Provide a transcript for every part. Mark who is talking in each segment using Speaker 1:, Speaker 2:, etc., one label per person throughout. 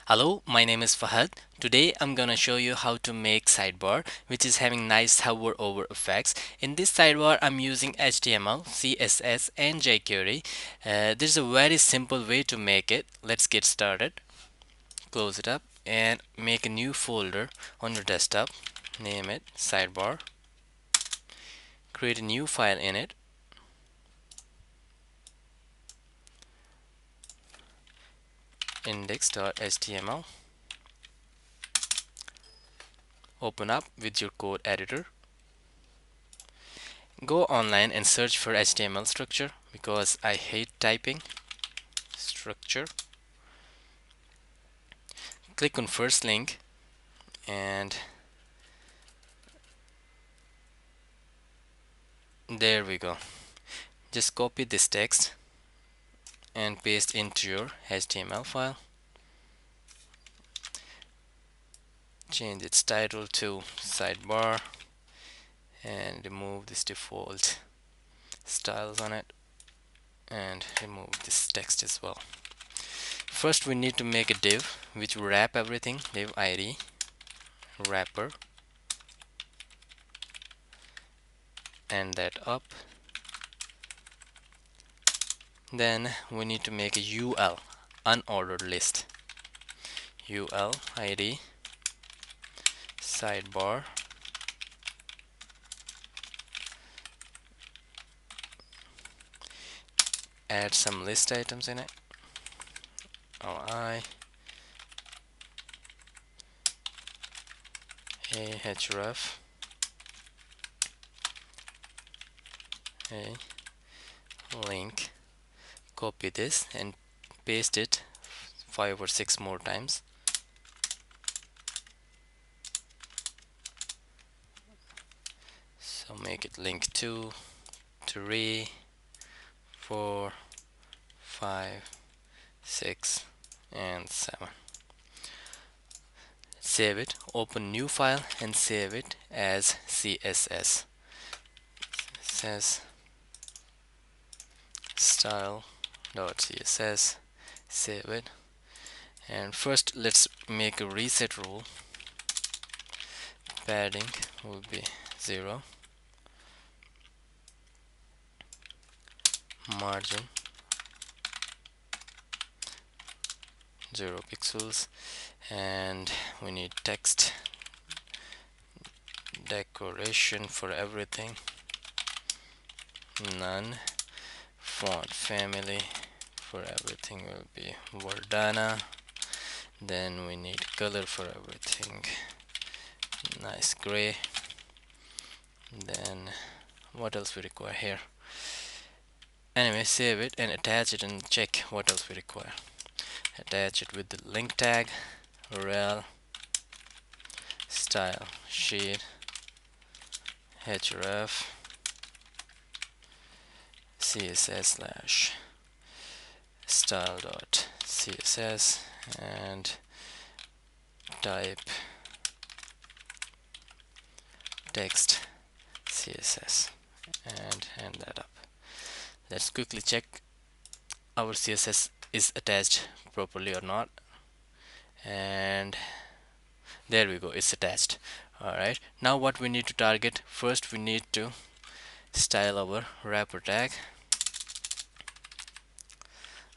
Speaker 1: Hello, my name is Fahad. Today I'm gonna show you how to make sidebar which is having nice hover over effects. In this sidebar I'm using HTML, CSS and jQuery. There's a very simple way to make it. Let's get started. Close it up and make a new folder on your desktop. Name it sidebar. Create a new file in it. Index.html. Open up with your code editor. Go online and search for HTML structure because I hate typing. Structure. Click on first link and there we go. Just copy this text and paste into your HTML file. Change its title to sidebar and remove this default styles on it and remove this text as well. First we need to make a div which will wrap everything. Div id wrapper, and that up. Then we need to make a ul unordered list. Ul id sidebar, add some list items in it. Li ahref a link. Copy this and paste it 5 or 6 more times. So make it link 2, 3, 4, 5, 6 and 7. Save it, open new file and save it as CSS. Says style.css. Save it. And first let's make a reset rule. Padding will be 0. Margin 0 pixels, and we need text decoration for everything, none. Font family for everything will be Verdana. Then we need color for everything, nice gray. Then what else we require here? Anyway, save it and attach it and check what else we require. Attach it with the link tag, rel style sheet href css slash style.css and type text css and end that up. Let's quickly check our css is attached properly or not, and there we go, it's attached. Alright, now what we need to target, first we need to style our wrapper tag.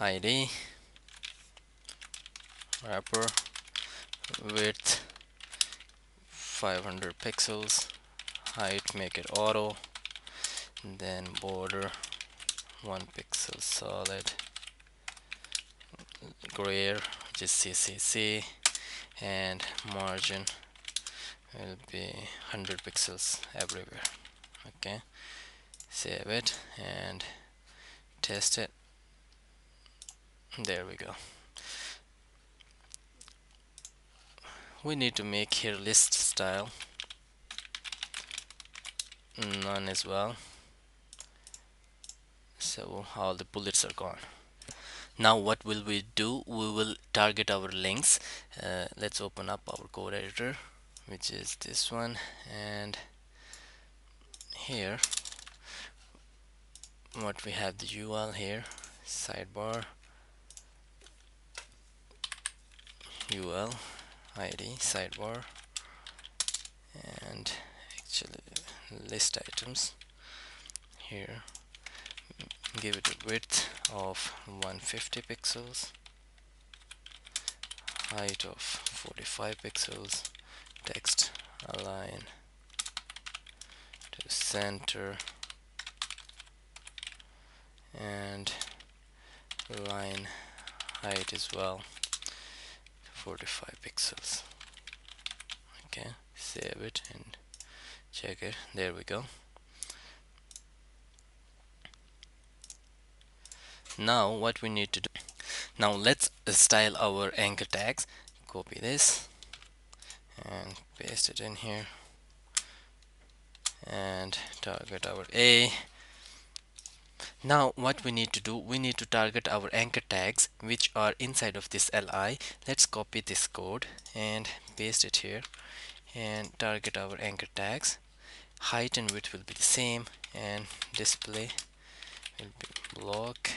Speaker 1: id wrapper width 500 pixels, height make it auto, then border 1 pixel solid, grayer which is ccc, and margin will be 100 pixels everywhere. Okay, save it and test it. There we go. We need to make here list style none as well, so all the bullets are gone. Now what will we do? We will target our links. Let's open up our code editor, which is this one, and here what we have the UL here, sidebar ul id sidebar, and actually list items here. Give it a width of 150 pixels, height of 45 pixels, text align to center, and line height as well 45 pixels. Okay, save it and check it. There we go. Now what we need to do, now let's style our anchor tags. Copy this and paste it in here and target our A. Now what we need to do, we need to target our anchor tags which are inside of this li. Let's copy this code and paste it here and target our anchor tags. Height and width will be the same, and display will be block,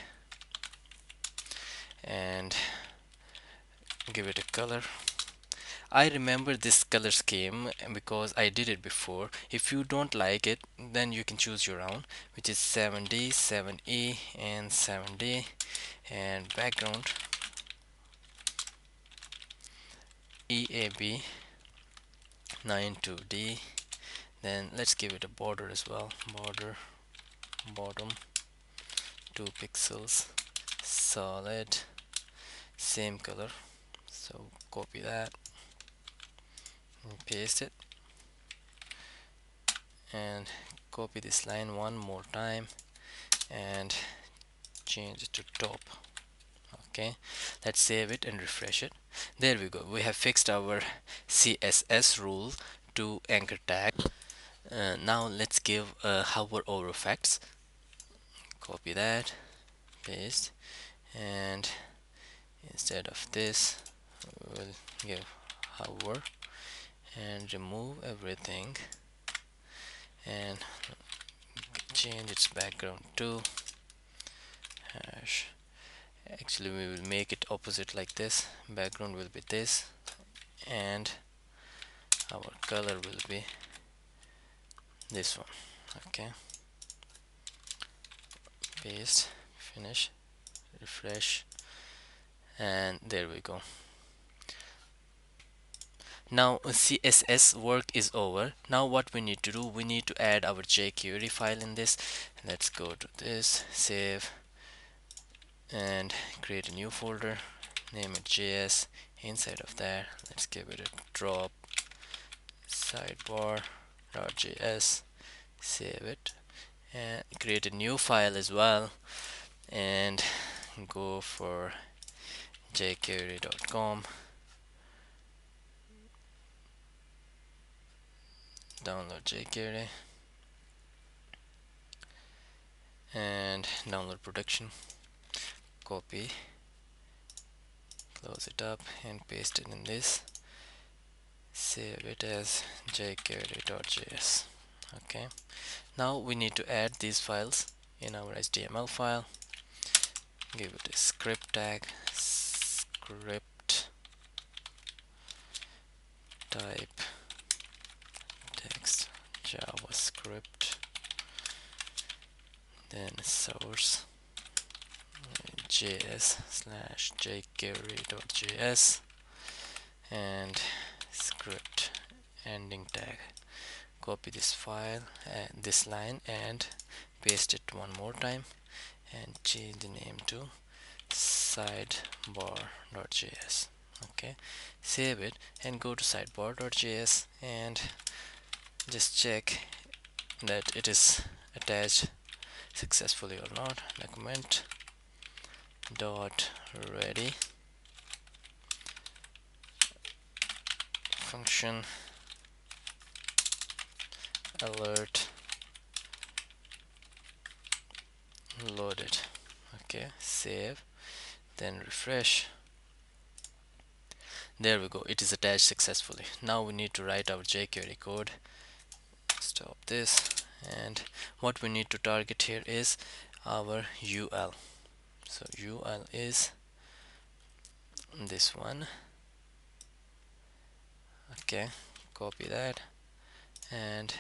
Speaker 1: and give it a color. I remember this color scheme because I did it before. If you don't like it, then you can choose your own, which is 7D, 7E, and 7D. And background EAB 92D. Then let's give it a border as well. Border bottom 2 pixels, solid, same color. So copy that and paste it, and copy this line one more time and change it to top. Okay, let's save it and refresh it. There we go, we have fixed our CSS rule to anchor tag. Now let's give hover over effects. Copy that, paste, and instead of this we'll give hover and remove everything and change its background to hash. Actually we will make it opposite like this. Background will be this and our color will be this one. Okay, paste, finish, refresh, and there we go. Now CSS work is over. Now what we need to do, we need to add our jQuery file in this. Let's go to this, save, and create a new folder, name it JS. Inside of that, let's give it a drop sidebar.js, save it and create a new file as well, and go for jquery.com, download jQuery and download production, copy, close it up and paste it in this, save it as jquery.js. Okay, now we need to add these files in our HTML file. Give it a script tag, script type text JavaScript, then source js/jquery.js, and script ending tag. Copy this file and this line and paste it one more time and change the name to sidebar.js. Okay, save it and go to sidebar.js and just check that it is attached successfully or not. Document dot ready function alert loaded. Okay, save, then refresh. There we go, it is attached successfully. Now we need to write our jQuery code. Stop this, and what we need to target here is our UL. So UL is this one, Okay, copy that and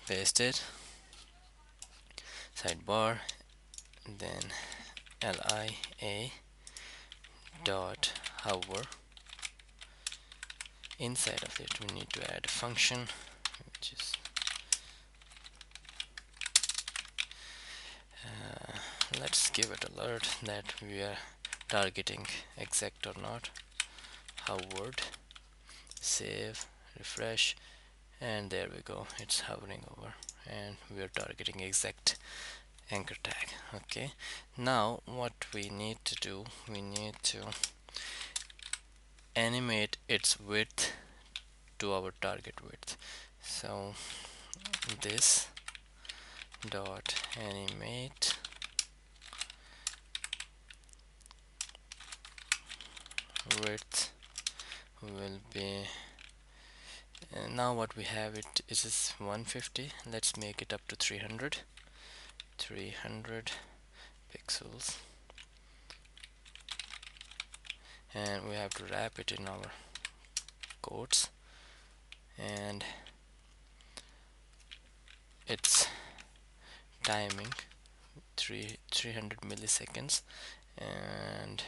Speaker 1: paste it. Sidebar, then lia dot hover. Inside of it, we need to add a function, which is let's give it alert that we are targeting exact or not. Hovered, save, refresh, and there we go. It's hovering over, and we are targeting exact anchor tag. Okay, now what we need to do, we need to animate its width to our target width. So this dot animate width will be now what we have it is 150. Let's make it up to 300 pixels, and we have to wrap it in our quotes, and its timing 300 milliseconds. And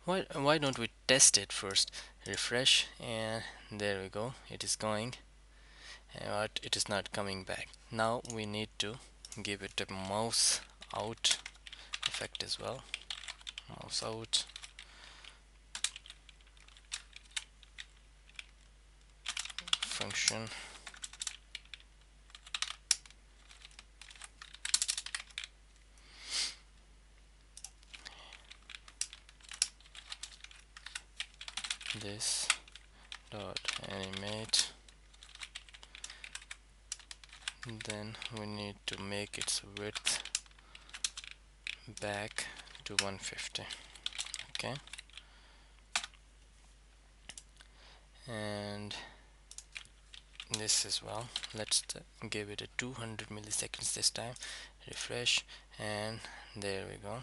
Speaker 1: why don't we test it first? Refresh, and there we go, it is going, but it is not coming back. Now we need to give it a mouse out effect as well. Mouse out, function, this dot animate, then we need to make its width back to 150. Okay, and this as well, let's give it a 200 milliseconds this time. Refresh, and there we go,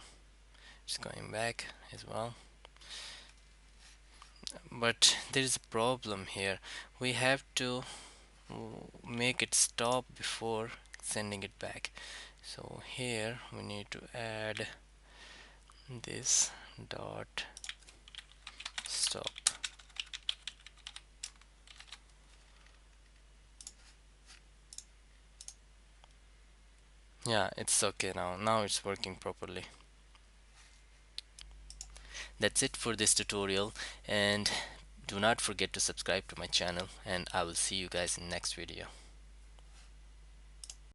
Speaker 1: it's going back as well. But there is a problem here. We have to make it stop before sending it back. So here we need to add this dot stop. Yeah, it's okay now. Now it's working properly. That's it for this tutorial, and do not forget to subscribe to my channel, and I will see you guys in next video.